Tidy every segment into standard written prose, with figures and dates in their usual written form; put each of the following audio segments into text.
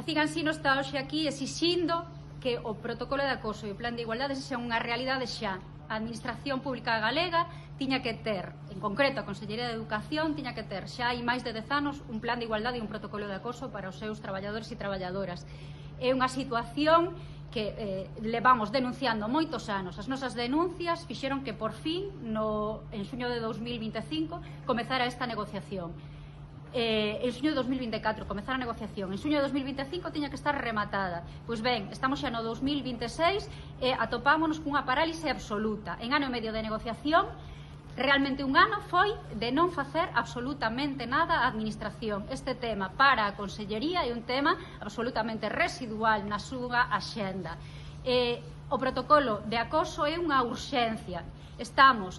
Cigansino está hoxe aquí exixindo que o protocolo de acoso e o plan de igualdade sean unha realidade xa. A Administración Pública Galega tiña que ter, en concreto a Consellería de Educación, tiña que ter xa hai máis de 10 anos un plan de igualdade e un protocolo de acoso para os seus traballadores e traballadoras. É unha situación que levamos denunciando moitos anos. As nosas denuncias fixeron que por fin, en xuño de 2025, comezara esta negociación. En xuño de 2024 comezar a negociación, en xuño de 2025 tiña que estar rematada. Pois ben, estamos xa no 2026 e atopámonos cunha parálise absoluta. En ano e medio de negociación, realmente un ano foi de non facer absolutamente nada a Administración. Este tema para a Consellería é un tema absolutamente residual na súa axenda. O protocolo de acoso é unha urxencia. Estamos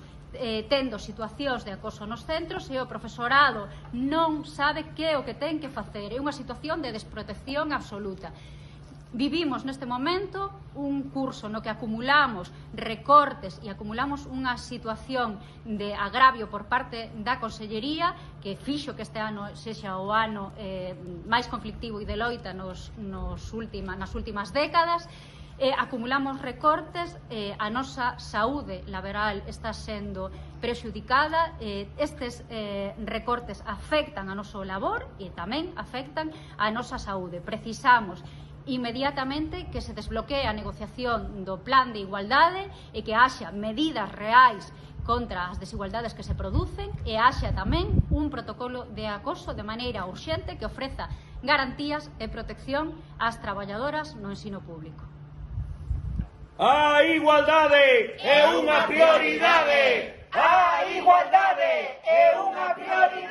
tendo situacións de acoso nos centros e o profesorado non sabe que é o que ten que facer. É unha situación de desprotección absoluta. Vivimos neste momento un curso no que acumulamos recortes e acumulamos unha situación de agravio por parte da Consellería que fixo que este ano sexa o ano máis conflictivo e de loita nas últimas décadas. Acumulamos recortes, a nosa saúde laboral está sendo prexudicada, estes recortes afectan a noso labor e tamén afectan a nosa saúde. Precisamos inmediatamente que se desbloquee a negociación do plan de igualdade e que haxa medidas reais contra as desigualdades que se producen e haxa tamén un protocolo de acoso de maneira urxente que ofreza garantías e protección ás traballadoras no ensino público. A igualdade é unha prioridade! A igualdade é unha prioridade!